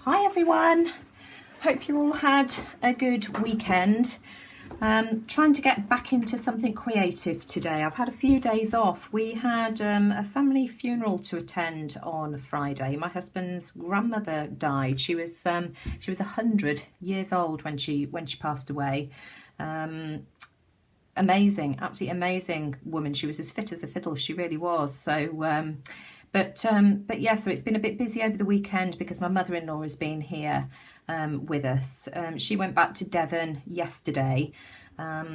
Hi everyone, hope you all had a good weekend. Trying to get back into something creative today. I've had a few days off. We had a family funeral to attend on Friday. My husband's grandmother died. She was 100 years old when she passed away. Amazing, absolutely amazing woman. She was as fit as a fiddle. She really was. So but yeah, so it's been a bit busy over the weekend because my mother-in-law has been here with us. She went back to Devon yesterday.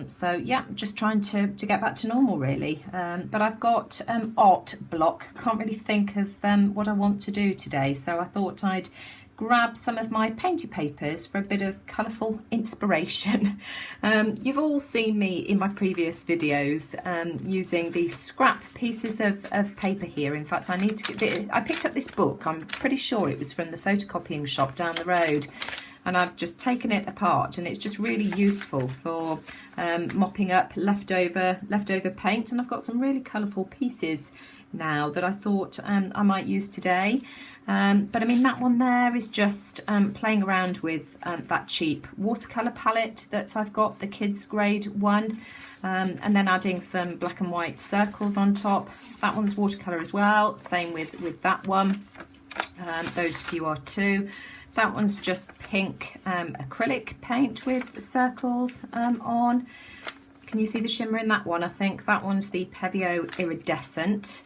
So yeah, just trying to get back to normal really. But I've got art block. Can't really think of what I want to do today. So I thought I'd grab some of my painty papers for a bit of colourful inspiration. You've all seen me in my previous videos using these scrap pieces of paper here. In fact, I picked up this book. I'm pretty sure it was from the photocopying shop down the road, and I've just taken it apart, and it's just really useful for mopping up leftover paint. And I've got some really colourful pieces now that I thought I might use today. But I mean, that one there is just playing around with that cheap watercolour palette that I've got, the kids grade one, and then adding some black and white circles on top. That one's watercolour as well, same with that one. Those few are too. That one's just pink acrylic paint with circles on. Can you see the shimmer in that one? I think that one's the Pebeo Iridescent.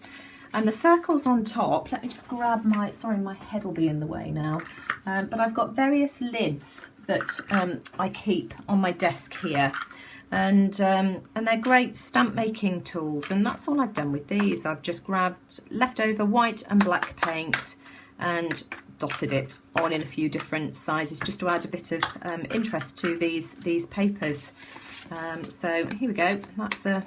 And the circles on top, let me just grab my, sorry, my head will be in the way now. But I've got various lids that I keep on my desk here. And they're great stamp making tools. And that's all I've done with these. I've just grabbed leftover white and black paint and dotted it on in a few different sizes just to add a bit of interest to these papers. So here we go. That's a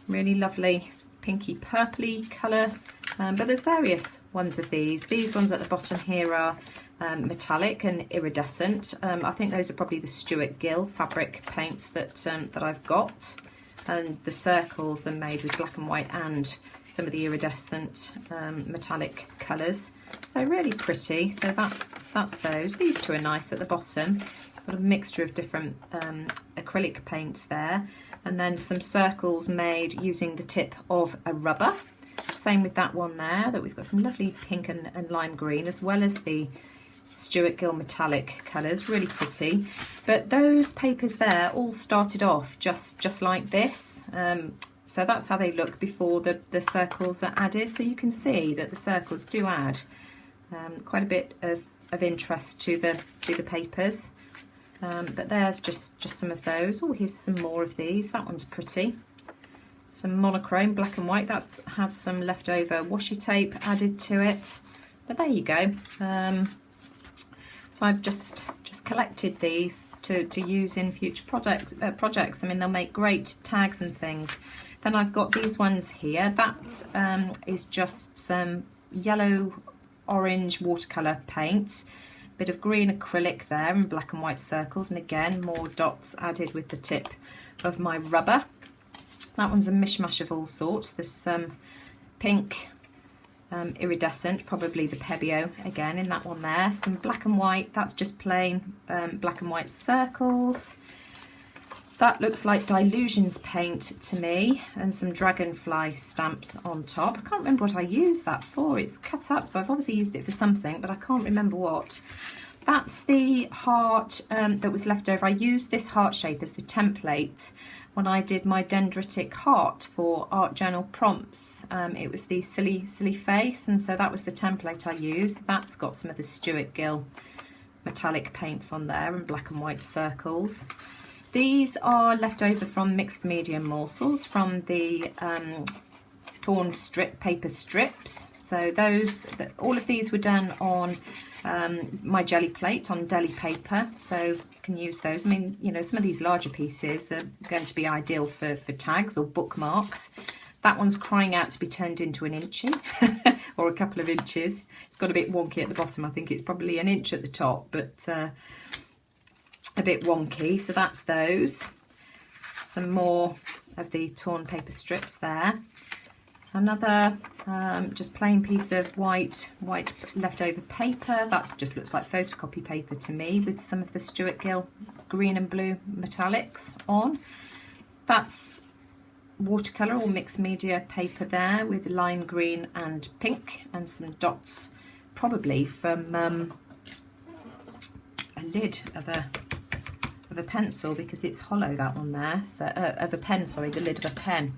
really lovely pinky purpley colour, but there's various ones of these. These ones at the bottom here are metallic and iridescent. I think those are probably the Stuart Gill fabric paints that I've got, and the circles are made with black and white and some of the iridescent metallic colours. So really pretty. So that's those. These two are nice at the bottom. Got a mixture of different acrylic paints there, and then some circles made using the tip of a rubber. Same with that one there, that we've got some lovely pink and lime green, as well as the Stuart Gill metallic colours, really pretty. But those papers there all started off just like this. So that's how they look before the circles are added. So you can see that the circles do add quite a bit of interest to the papers. But there's just some of those. Oh, here's some more of these. That one's pretty. Some monochrome, black and white. That's had some leftover washi tape added to it. But there you go. So I've just collected these to use in future projects. I mean, they'll make great tags and things. Then I've got these ones here. That is just some yellow orange watercolour paint. Bit of green acrylic there and black and white circles, and again more dots added with the tip of my rubber. That one's a mishmash of all sorts. There's some pink iridescent, probably the Pebeo again in that one there. Some black and white, that's just plain black and white circles. That looks like Dilutions paint to me, and some dragonfly stamps on top. I can't remember what I used that for. It's cut up, so I've obviously used it for something, but I can't remember what. That's the heart that was left over. I used this heart shape as the template when I did my dendritic heart for art journal prompts. It was the silly face, and so that was the template I used. That's got some of the Stuart Gill metallic paints on there and black and white circles. These are left over from mixed medium morsels from the torn paper strips. So all of these were done on my jelly plate on deli paper, so you can use those. I mean, you know, some of these larger pieces are going to be ideal for tags or bookmarks. That one's crying out to be turned into an inchy or a couple of inches. It's got a bit wonky at the bottom. I think it's probably an inch at the top, but a bit wonky. So that's those. Some more of the torn paper strips there. Another just plain piece of white leftover paper. That just looks like photocopy paper to me, with some of the Stuart Gill green and blue metallics on. That's watercolour or mixed media paper there, with lime green and pink and some dots, probably from a lid of a pencil, because it's hollow, that one there, so of a pen, sorry, the lid of a pen.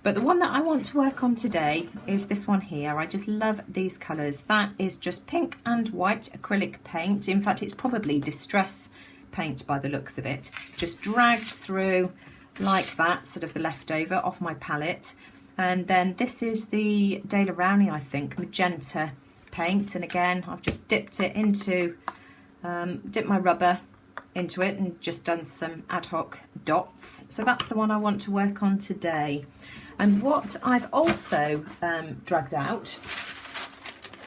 But the one that I want to work on today is this one here. I just love these colours. That is just pink and white acrylic paint. In fact, it's probably distress paint by the looks of it, just dragged through like that, sort of the leftover off my palette. And then this is the Dale Rowney, I think, magenta paint, and again I've just dipped it into dipped my rubber into it and just done some ad hoc dots. So that's the one I want to work on today. And what I've also dragged out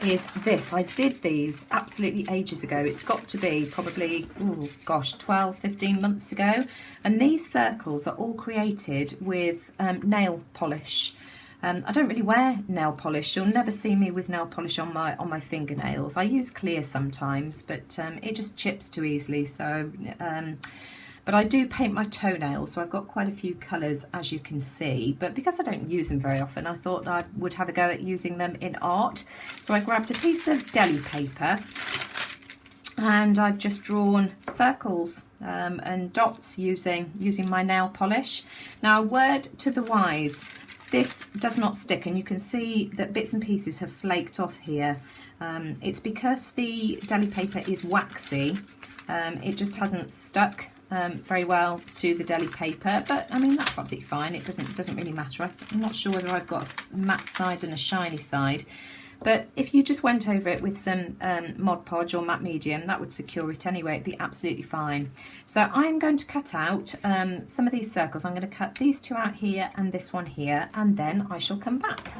is this. I did these absolutely ages ago. It's got to be probably, oh gosh, 12, 15 months ago. And these circles are all created with nail polish. I don't really wear nail polish. You'll never see me with nail polish on my fingernails. I use clear sometimes, but it just chips too easily. So, but I do paint my toenails, so I've got quite a few colours, as you can see. But because I don't use them very often, I thought I would have a go at using them in art. So I grabbed a piece of deli paper, and I've just drawn circles and dots using my nail polish. Now, a word to the wise. This does not stick, and you can see that bits and pieces have flaked off here. It's because the deli paper is waxy. It just hasn't stuck very well to the deli paper, but I mean, that's absolutely fine. It doesn't really matter. I'm not sure whether I've got a matte side and a shiny side, but if you just went over it with some Mod Podge or matte medium, that would secure it anyway. It'd be absolutely fine. So I'm going to cut out some of these circles. I'm going to cut these two out here and this one here, and then I shall come back.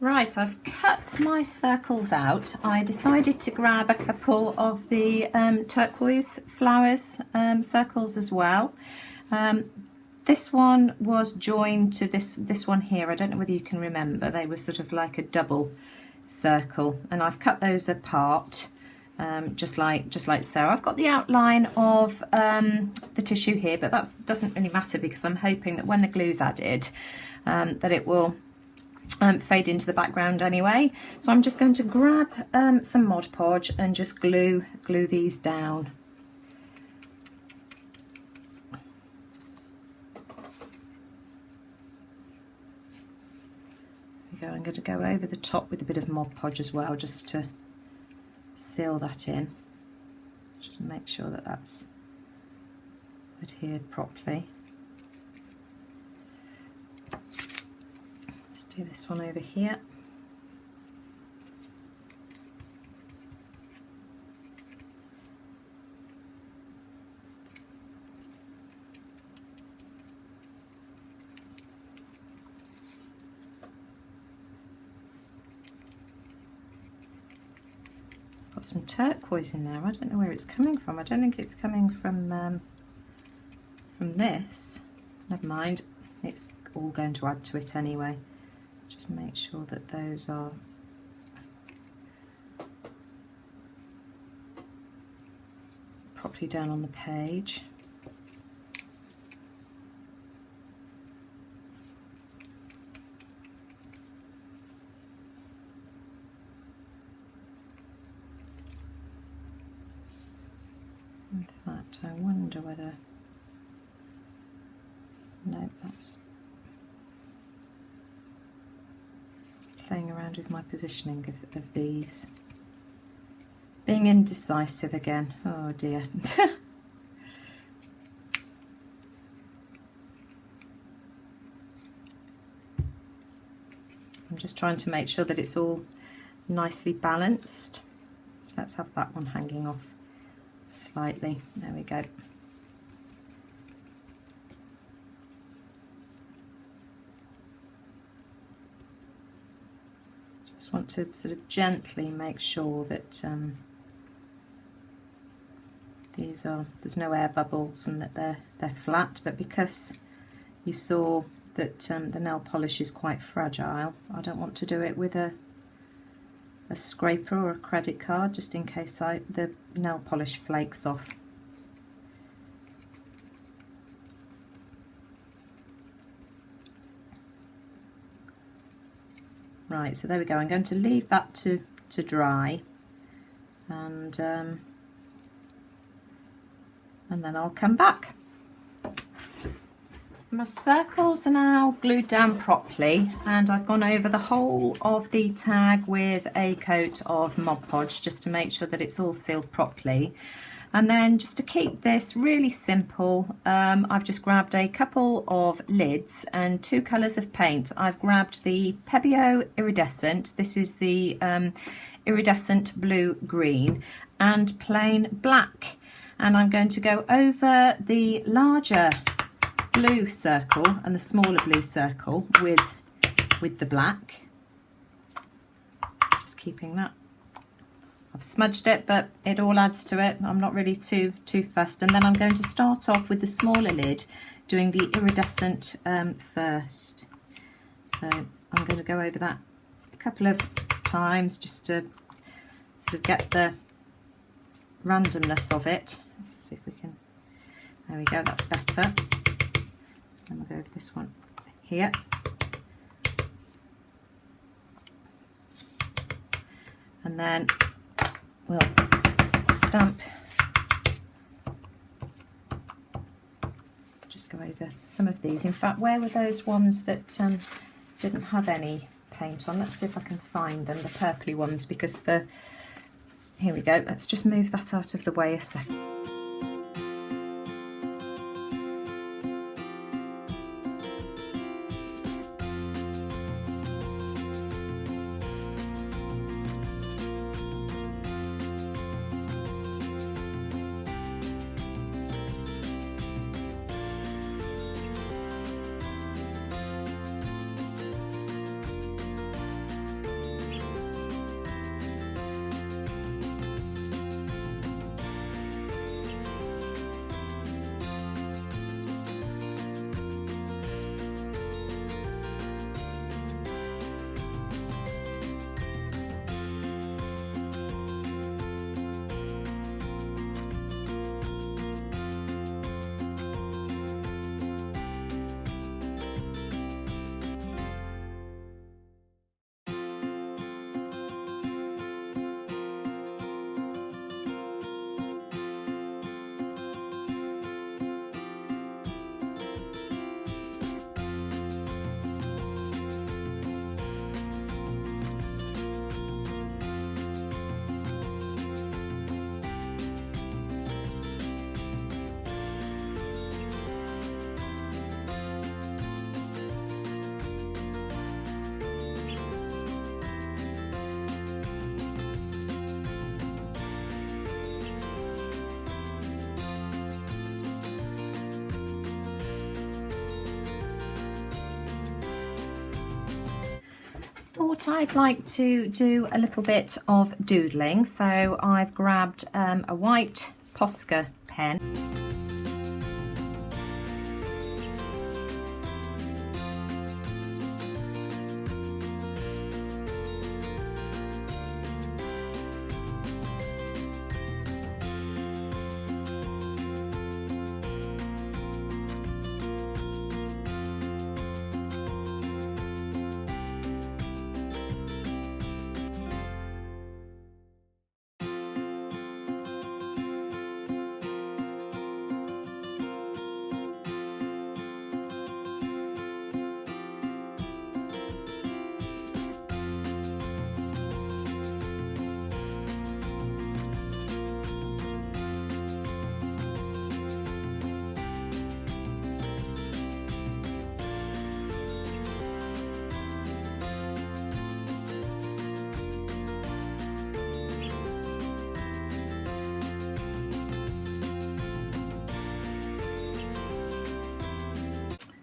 Right, I've cut my circles out. I decided to grab a couple of the turquoise flowers circles as well. This one was joined to this one here. I don't know whether you can remember. They were sort of like a double circle, and I've cut those apart just like so. I've got the outline of the tissue here, but that doesn't really matter, because I'm hoping that when the glue's added that it will fade into the background anyway. So I'm just going to grab some Mod Podge and just glue these down. I'm going to go over the top with a bit of Mod Podge as well, just to seal that in. Just make sure that that's adhered properly. Let's do this one over here. Got some turquoise in there. I don't know where it's coming from. I don't think it's coming from this. Never mind. It's all going to add to it anyway. Just make sure that those are properly down on the page. In fact, I wonder whether... No, that's playing around with my positioning of these. Being indecisive again. Oh dear. I'm just trying to make sure that it's all nicely balanced. So let's have that one hanging off slightly. There we go. Just want to sort of gently make sure that there's no air bubbles and that they're flat, but because you saw that the nail polish is quite fragile. I don't want to do it with a scraper or a credit card, just in case the nail polish flakes off. Right, so there we go. I'm going to leave that to dry, and then I'll come back. My circles are now glued down properly, and I've gone over the whole of the tag with a coat of Mod Podge just to make sure that it's all sealed properly. And then just to keep this really simple, I've just grabbed a couple of lids and 2 colours of paint. I've grabbed the Pebeo Iridescent, this is the Iridescent Blue Green, and plain black. And I'm going to go over the larger blue circle and the smaller blue circle with the black. Just keeping that. I've smudged it, but it all adds to it. I'm not really too fussed. And then I'm going to start off with the smaller lid, doing the iridescent first. So I'm going to go over that a couple of times just to sort of get the randomness of it. Let's see if we can. There we go. That's better. And we'll go over this one here. And then we'll stamp, just go over some of these. In fact, where were those ones that didn't have any paint on? Let's see if I can find them, the purpley ones, because here we go. Let's just move that out of the way a second. Thought I'd like to do a little bit of doodling, so I've grabbed a white Posca pen.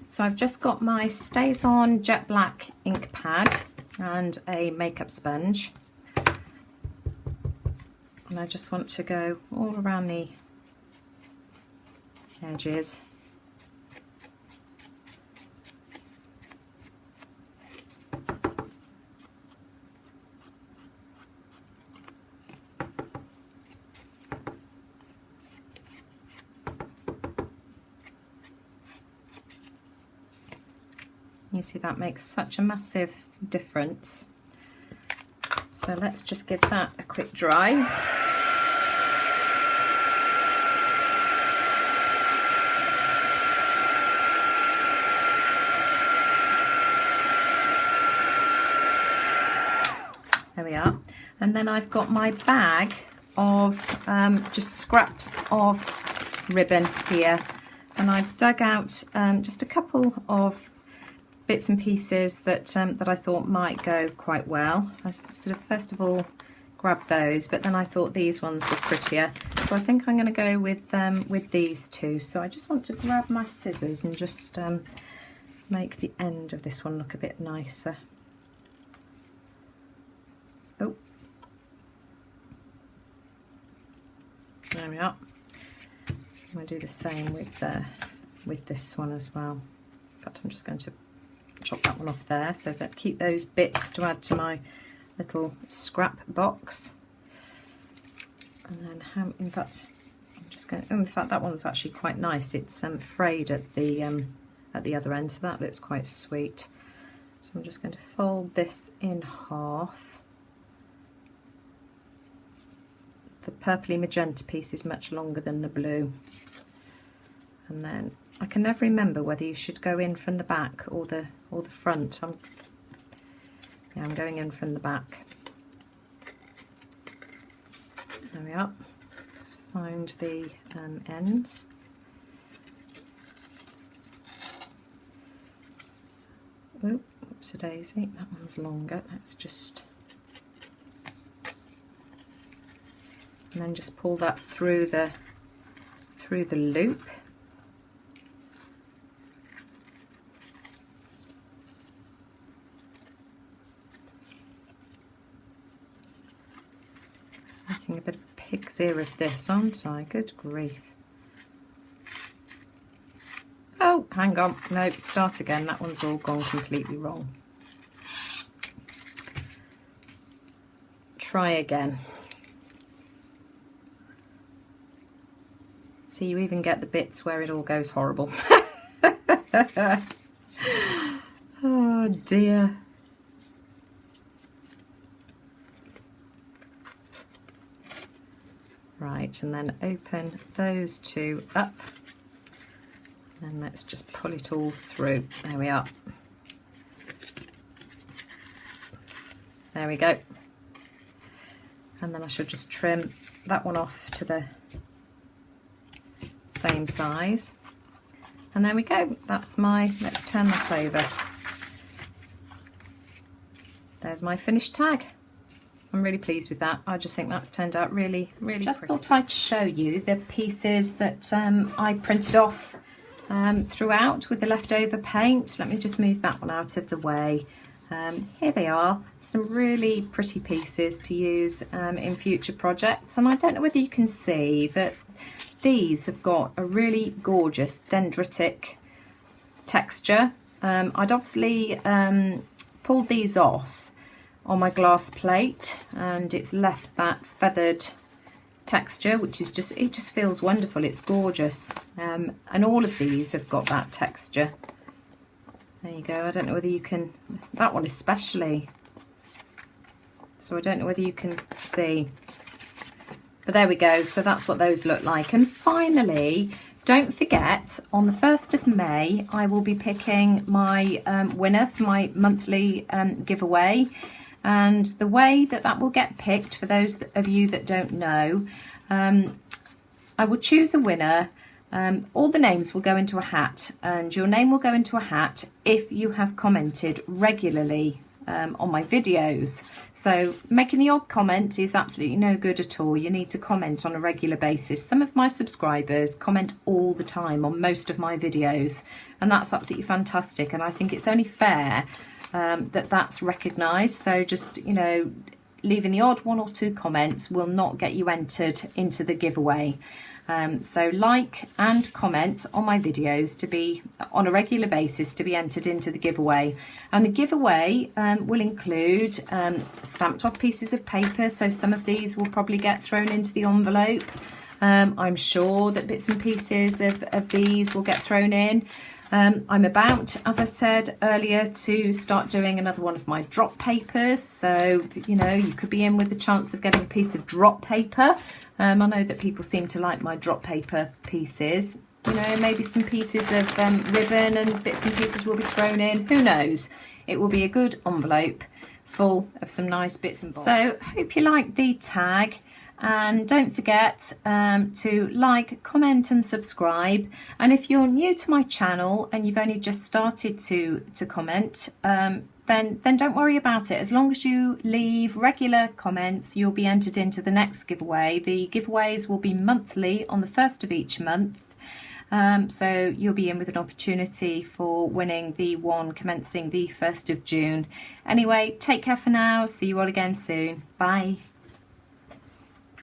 So I've just got my Stays On Jet Black ink pad and a makeup sponge, and I just want to go all around the edges. You see that makes such a massive difference. So let's just give that a quick dry. There we are. And then I've got my bag of just scraps of ribbon here, and I've dug out just a couple of bits and pieces that that I thought might go quite well. I sort of first of all grabbed those, but then I thought these ones were prettier, so I think I'm going to go with these two. So I just want to grab my scissors and just make the end of this one look a bit nicer. Oh, there we are. I'm going to do the same with this one as well. In fact, I'm just going to chop that one off there, so that keep those bits to add to my little scrap box. And then in fact, I'm just going. Oh, in fact, that one's actually quite nice. It's frayed at the other end, so that looks quite sweet. So I'm just going to fold this in half. The purpley magenta piece is much longer than the blue, and then I can never remember whether you should go in from the back or the front. I'm going in from the back. There we are. Let's find the ends. Oh, whoops-a-daisy, that one's longer. Let's just, and then just pull that through the loop. Making a bit of a pig's ear of this, aren't I? Good grief. Oh, hang on. No, start again. That one's all gone completely wrong. Try again. See, you even get the bits where it all goes horrible. Oh dear. Right, and then open those two up, and let's just pull it all through. There we are. There we go. And then I should just trim that one off to the same size. And there we go. That's my, let's turn that over. There's my finished tag. I'm really pleased with that. I just think that's turned out really, really just pretty. Thought I'd show you the pieces that I printed off throughout with the leftover paint. Let me just move that one out of the way. Here they are, some really pretty pieces to use in future projects. And I don't know whether you can see that these have got a really gorgeous dendritic texture. I'd obviously pulled these off on my glass plate, and it's left that feathered texture, which is just, it just feels wonderful. It's gorgeous, and all of these have got that texture. There you go. I don't know whether you can, that one especially, so I don't know whether you can see, but there we go. So that's what those look like. And finally, don't forget, on the 1st of May I will be picking my winner for my monthly giveaway. And the way that that will get picked, for those of you that don't know, I will choose a winner. All the names will go into a hat, and your name will go into a hat if you have commented regularly on my videos. So making the odd comment is absolutely no good at all. You need to comment on a regular basis. Some of my subscribers comment all the time on most of my videos, and that's absolutely fantastic. And I think it's only fair that that's recognised. So just, you know, leaving the odd 1 or 2 comments will not get you entered into the giveaway. So like and comment on my videos to be on a regular basis to be entered into the giveaway. And the giveaway will include stamped off pieces of paper, so some of these will probably get thrown into the envelope. I'm sure that bits and pieces of these will get thrown in. I'm about, as I said earlier, to start doing another one of my drop papers. So, you know, you could be in with the chance of getting a piece of drop paper. I know that people seem to like my drop paper pieces. You know, maybe some pieces of ribbon and bits and pieces will be thrown in. Who knows? It will be a good envelope full of some nice bits and bobs. So, hope you like the tag. And don't forget to like, comment and subscribe. And if you're new to my channel and you've only just started to comment, then don't worry about it. As long as you leave regular comments, you'll be entered into the next giveaway. The giveaways will be monthly on the 1st of each month. So you'll be in with an opportunity for winning the one commencing the 1st of June. Anyway, take care for now. See you all again soon. Bye.